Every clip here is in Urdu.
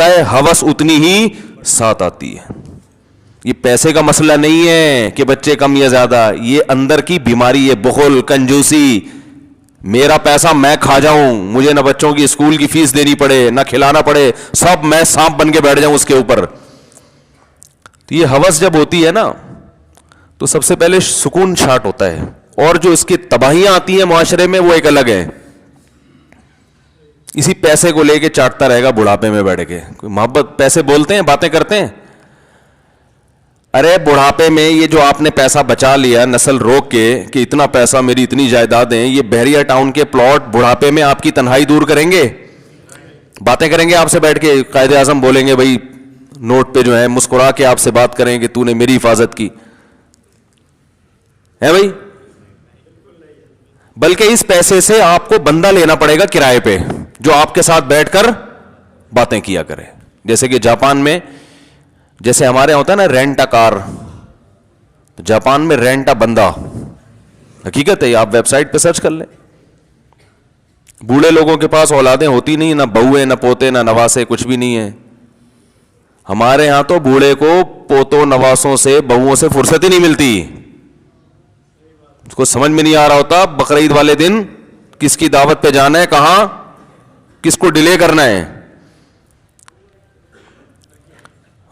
آتا ہے ہَوَس اتنی ہی ساتھ آتی ہے. یہ پیسے کا مسئلہ نہیں ہے کہ بچے کم یا زیادہ, یہ اندر کی بیماری ہے, بخل, کنجوسی. میرا پیسہ میں کھا جاؤں, مجھے نہ بچوں کی اسکول کی فیس دینی پڑے نہ کھلانا پڑے, سب میں سانپ بن کے بیٹھ جاؤں اس کے اوپر. تو یہ ہوس جب ہوتی ہے نا تو سب سے پہلے سکون چھاٹ ہوتا ہے, اور جو اس کی تباہیاں آتی ہیں معاشرے میں وہ ایک الگ ہے. اسی پیسے کو لے کے چاٹتا رہے گا بڑھاپے میں بیٹھ کے. کوئی محبت پیسے بولتے ہیں, باتیں کرتے ہیں. ارے بڑھاپے میں یہ جو آپ نے پیسہ بچا لیا نسل روک کے کہ اتنا پیسہ, میری اتنی جائیدادیں, یہ بحریہ ٹاؤن کے پلاٹ بڑھاپے میں آپ کی تنہائی دور کریں گے؟ باتیں کریں گے آپ سے بیٹھ کے, قائد اعظم بولیں گے بھائی نوٹ پہ جو ہے, مسکرا کے آپ سے بات کریں کہ تو نے میری حفاظت کی ہے بھائی. بلکہ اس پیسے سے آپ کو بندہ لینا پڑے گا کرائے پہ جو آپ کے ساتھ بیٹھ کر باتیں کیا کرے. جیسے کہ جاپان میں, جیسے ہمارے ہوتا ہے نا رینٹ ا کار, تو جاپان میں رینٹ ا بندہ حقیقت ہے, آپ ویب سائٹ پہ سرچ کر لیں. بوڑھے لوگوں کے پاس اولادیں ہوتی نہیں, نہ بہویں نہ پوتے نہ نواسے, کچھ بھی نہیں ہے. ہمارے ہاں تو بوڑھے کو پوتوں نواسوں سے بہوؤں سے فرصت ہی نہیں ملتی. اس کو سمجھ میں نہیں آ رہا ہوتا بقرعید والے دن کس کی دعوت پہ جانا ہے, کہاں کس کو ڈیلے کرنا ہے.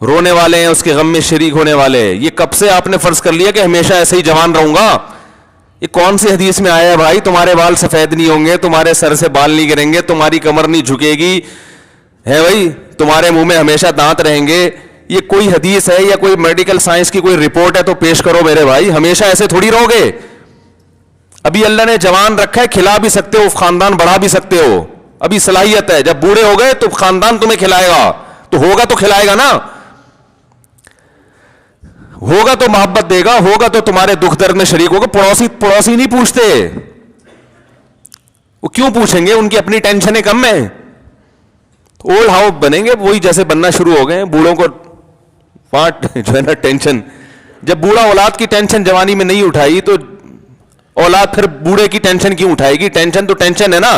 رونے والے ہیں, اس کے غم میں شریک ہونے والے. یہ کب سے آپ نے فرض کر لیا کہ ہمیشہ ایسے ہی جوان رہوں گا؟ یہ کون سی حدیث میں آیا ہے بھائی تمہارے بال سفید نہیں ہوں گے, تمہارے سر سے بال نہیں گریں گے, تمہاری کمر نہیں جھکے گی ہے بھائی, تمہارے منہ میں ہمیشہ دانت رہیں گے؟ یہ کوئی حدیث ہے یا کوئی میڈیکل سائنس کی کوئی رپورٹ ہے تو پیش کرو میرے بھائی. ہمیشہ ایسے تھوڑی رہو گے. ابھی اللہ نے جوان رکھا ہے, کھلا بھی سکتے ہو, خاندان بڑھا بھی سکتے ہو, ابھی صلاحیت ہے. جب بوڑھے ہو گئے تو خاندان تمہیں کھلائے گا, تو ہوگا تو کھلائے گا نا, ہوگا تو محبت دے گا, ہوگا تو تمہارے دکھ درد میں شریک ہوگا. پڑوسی نہیں پوچھتے, وہ کیوں پوچھیں گے؟ ان کی اپنی ٹینشنیں کم ہیں. اولڈ ہاؤس بنیں گے وہی جیسے بننا شروع ہو گئے. بوڑھوں کو پانچ جو ہے نا ٹینشن, جب بوڑھا اولاد کی ٹینشن جوانی میں نہیں اٹھائی تو اولاد پھر بوڑھے کی ٹینشن کیوں اٹھائے گی؟ ٹینشن تو ٹینشن ہے نا.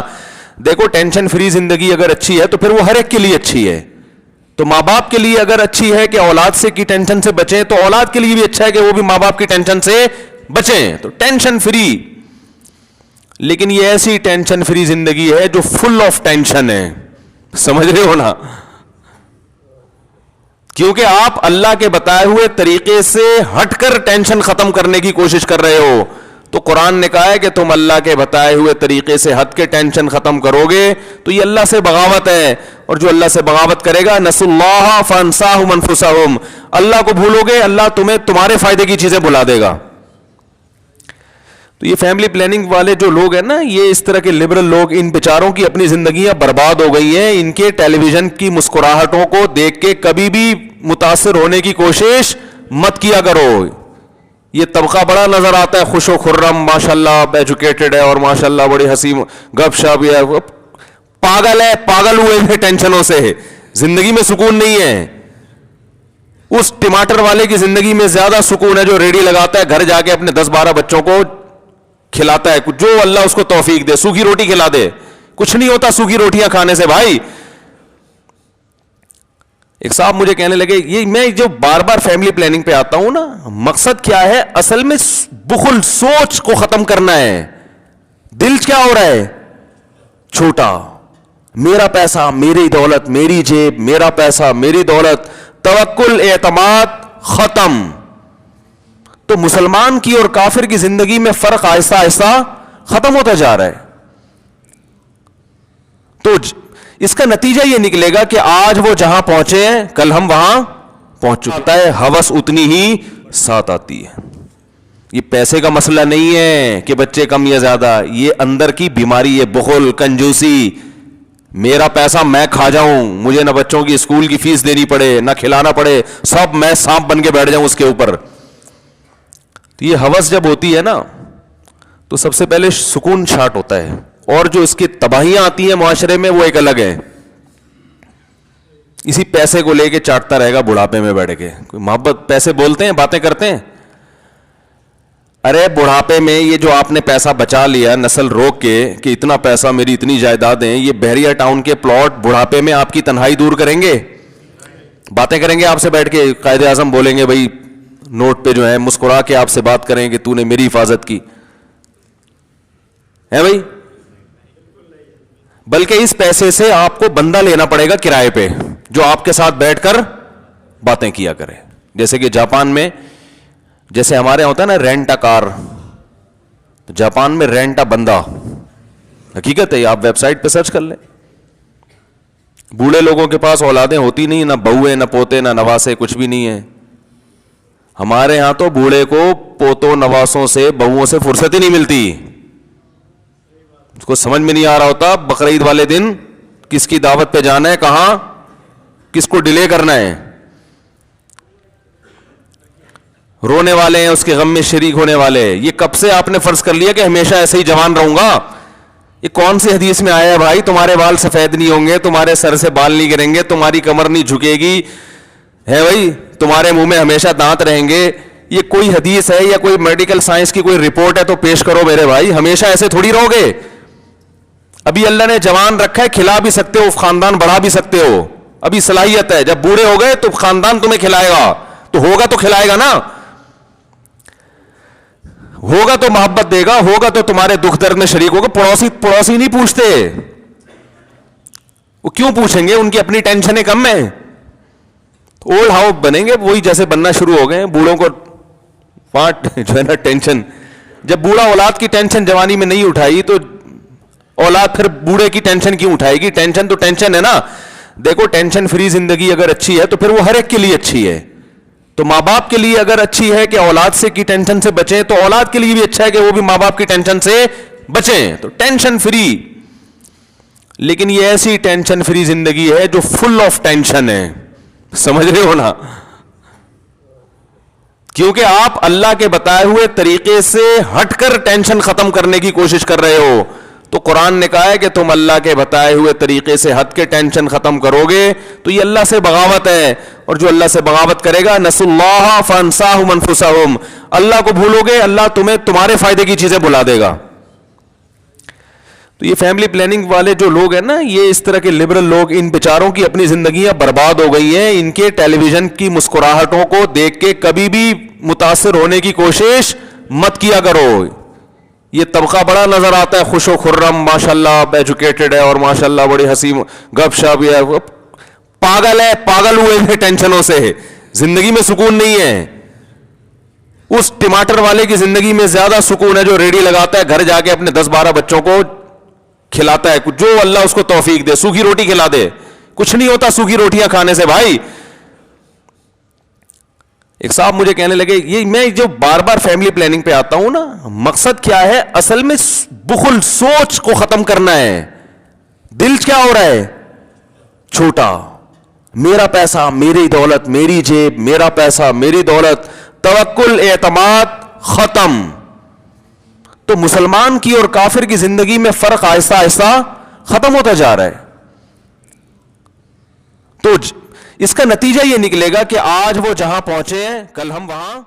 دیکھو ٹینشن فری زندگی اگر اچھی ہے تو پھر وہ ہر ایک کے لیے اچھی ہے. تو ماں باپ کے لیے اگر اچھی ہے کہ اولاد سے کی ٹینشن سے بچیں, تو اولاد کے لیے بھی اچھا ہے کہ وہ بھی ماں باپ کی ٹینشن سے بچیں. تو ٹینشن فری. لیکن یہ ایسی ٹینشن فری زندگی ہے جو فل آف ٹینشن ہے, سمجھ رہے ہو نا؟ کیونکہ آپ اللہ کے بتائے ہوئے طریقے سے ہٹ کر ٹینشن ختم کرنے کی کوشش کر رہے ہو. تو قرآن نے کہا ہے کہ تم اللہ کے بتائے ہوئے طریقے سے ہٹ کے ٹینشن ختم کرو گے تو یہ اللہ سے بغاوت ہے. اور جو اللہ سے بغاوت کرے گا نسوا اللہ فانساہم انفسہم, اللہ کو بھولو گے اللہ تمہیں تمہارے فائدے کی چیزیں بلا دے گا. تو یہ فیملی پلاننگ والے جو لوگ ہیں نا, یہ اس طرح کے لبرل لوگ, ان بیچاروں کی اپنی زندگیاں برباد ہو گئی ہیں. ان کے ٹیلی ویژن کی مسکراہٹوں کو دیکھ کے کبھی بھی متاثر ہونے کی کوشش مت کیا کرو. یہ طبقہ بڑا نظر آتا ہے, خوش و خرم, ماشاءاللہ ایجوکیٹڈ ہے اور ماشاءاللہ بڑی ہنسی گپ شپ ہے. پاگل ہے, پاگل ہوئے ہیں ٹینشنوں سے, زندگی میں سکون نہیں ہے. اس ٹماٹر والے کی زندگی میں زیادہ سکون ہے جو ریڑھی لگاتا ہے, گھر جا کے اپنے 10-12 بچوں کو کھلاتا ہے, جو اللہ اس کو توفیق دے, سوکھی روٹی کھلا دے. کچھ نہیں ہوتا سوکھی روٹیاں کھانے سے بھائی. ایک صاحب مجھے کہنے لگے, یہ میں جو بار بار فیملی پلاننگ پہ آتا ہوں نا, مقصد کیا ہے اصل میں؟ بخل, سوچ کو ختم کرنا ہے. دل کیا ہو رہا ہے؟ چھوٹا, میرا پیسہ میری دولت, میری جیب, میرا پیسہ میری دولت, توکل اعتماد ختم. تو مسلمان کی اور کافر کی زندگی میں فرق آہستہ آہستہ ختم ہوتا جا رہا ہے. تو اس کا نتیجہ یہ نکلے گا کہ آج وہ جہاں پہنچے ہیں کل ہم وہاں پہنچ چکا ہے. ہوس اتنی ہی ساتھ آتی ہے. یہ پیسے کا مسئلہ نہیں ہے کہ بچے کم یا زیادہ, یہ اندر کی بیماری ہے, بخل, کنجوسی. میرا پیسہ میں کھا جاؤں, مجھے نہ بچوں کی اسکول کی فیس دینی پڑے نہ کھلانا پڑے, سب میں سانپ بن کے بیٹھ جاؤں اس کے اوپر. تو یہ ہوس جب ہوتی ہے نا تو سب سے پہلے سکون چھاٹ ہوتا ہے, اور جو اس کی تباہیاں آتی ہیں معاشرے میں وہ ایک الگ ہے. اسی پیسے کو لے کے چاٹتا رہے گا بڑھاپے میں بیٹھ کے. کوئی محبت پیسے بولتے ہیں, باتیں کرتے ہیں. ارے بڑھاپے میں یہ جو آپ نے پیسہ بچا لیا نسل روک کے کہ اتنا پیسہ, میری اتنی جائیدادیں, یہ بحریہ ٹاؤن کے پلاٹ بڑھاپے میں آپ کی تنہائی دور کریں گے؟ باتیں کریں گے آپ سے بیٹھ کے, قائد اعظم بولیں گے بھائی نوٹ پہ جو ہے, مسکرا کے آپ سے بات کریں کہ تو نے میری حفاظت کی ہے بھائی. بلکہ اس پیسے سے آپ کو بندہ لینا پڑے گا کرائے پہ جو آپ کے ساتھ بیٹھ کر باتیں کیا کرے. جیسے کہ جاپان میں, جیسے ہمارے ہوتا ہے نا رینٹ ا کار, تو جاپان میں رینٹ ا بندہ, حقیقت ہے, آپ ویب سائٹ پہ سرچ کر لیں. بوڑھے لوگوں کے پاس اولادیں ہوتی نہیں, نہ بہویں نہ پوتے نہ نواسے, کچھ بھی نہیں ہے. ہمارے ہاں تو بوڑھے کو پوتوں نواسوں سے بہوؤں سے فرصت ہی نہیں ملتی. اس کو سمجھ میں نہیں آ رہا ہوتا بقرعید والے دن کس کی دعوت پہ جانا ہے, کہاں کس کو ڈیلے کرنا ہے. رونے والے ہیں, اس کے غم میں شریک ہونے والے. یہ کب سے آپ نے فرض کر لیا کہ ہمیشہ ایسے ہی جوان رہوں گا؟ یہ کون سی حدیث میں آیا ہے بھائی تمہارے بال سفید نہیں ہوں گے, تمہارے سر سے بال نہیں گریں گے, تمہاری کمر نہیں جھکے گی, ہے بھائی تمہارے منہ میں ہمیشہ دانت رہیں گے؟ یہ کوئی حدیث ہے یا کوئی میڈیکل سائنس کی کوئی رپورٹ ہے تو پیش کرو میرے بھائی. ہمیشہ ایسے تھوڑی رہو گے. ابھی اللہ نے جوان رکھا ہے, کھلا بھی سکتے ہو, خاندان بڑھا بھی سکتے ہو, ابھی صلاحیت ہے. جب بوڑھے ہو گئے تو خاندان تمہیں کھلائے گا, تو ہوگا تو کھلائے گا نا, ہوگا تو محبت دے گا, ہوگا تو تمہارے دکھ درد میں شریک ہوگا. پڑوسی نہیں پوچھتے, وہ کیوں پوچھیں گے؟ ان کی اپنی ٹینشنیں کم ہیں. اولڈ ہاؤس بنیں گے وہی جیسے بننا شروع ہو گئے. بوڑھوں کو پانچ جو ہے نا ٹینشن, جب بوڑھا اولاد کی ٹینشن جوانی میں نہیں اٹھائی تو اولاد پھر بوڑھے کی ٹینشن کیوں اٹھائے گی؟ ٹینشن تو ٹینشن ہے نا. دیکھو ٹینشن فری زندگی اگر اچھی ہے تو پھر وہ ہر ایک کے لیے اچھی ہے. تو ماں باپ کے لیے اگر اچھی ہے کہ اولاد سے کی ٹینشن سے بچیں, تو اولاد کے لیے بھی اچھا ہے کہ وہ بھی ماں باپ کی ٹینشن سے بچیں. تو ٹینشن فری. لیکن یہ ایسی ٹینشن فری زندگی ہے جو فل آف ٹینشن ہے, سمجھ رہے ہو نا؟ کیونکہ آپ اللہ کے بتائے ہوئے طریقے سے ہٹ کر ٹینشن ختم کرنے کی کوشش کر رہے ہو. تو قرآن نے کہا ہے کہ تم اللہ کے بتائے ہوئے طریقے سے ہٹ کے ٹینشن ختم کرو گے تو یہ اللہ سے بغاوت ہے. اور جو اللہ سے بغاوت کرے گا, نسوا اللہ فانساہم انفسہم, اللہ کو بھولو گے, اللہ تمہیں تمہارے فائدے کی چیزیں بلا دے گا. تو یہ فیملی پلاننگ والے جو لوگ ہیں نا, یہ اس طرح کے لبرل لوگ, ان بیچاروں کی اپنی زندگیاں برباد ہو گئی ہیں. ان کے ٹیلی ویژن کی مسکراہٹوں کو دیکھ کے کبھی بھی متاثر ہونے کی کوشش مت کیا کرو. یہ طبقہ بڑا نظر آتا ہے, خوش و خرم, ماشاءاللہ ایجوکیٹڈ ہے اور ماشاءاللہ بڑی ہنسی گپ شپ ہے. پاگل ہے, پاگل ہوئے ہیں ٹینشنوں سے, زندگی میں سکون نہیں ہے. اس ٹماٹر والے کی زندگی میں زیادہ سکون ہے جو ریڑھی لگاتا ہے, گھر جا کے اپنے 10-12 بچوں کو کھلاتا ہے, جو اللہ اس کو توفیق دے, سوکھی روٹی کھلا دے. کچھ نہیں ہوتا سوکھی روٹیاں کھانے سے بھائی. ایک صاحب مجھے کہنے لگے, یہ میں جو بار بار فیملی پلاننگ پہ آتا ہوں نا, مقصد کیا ہے اصل میں؟ بخل, سوچ کو ختم کرنا ہے. دل کیا ہو رہا ہے؟ چھوٹا, میرا پیسہ میری دولت, میری جیب, میرا پیسہ میری دولت, توکل اعتماد ختم. تو مسلمان کی اور کافر کی زندگی میں فرق آہستہ آہستہ ختم ہوتا جا رہا ہے. تو اس کا نتیجہ یہ نکلے گا کہ آج وہ جہاں پہنچے ہیں کل ہم وہاں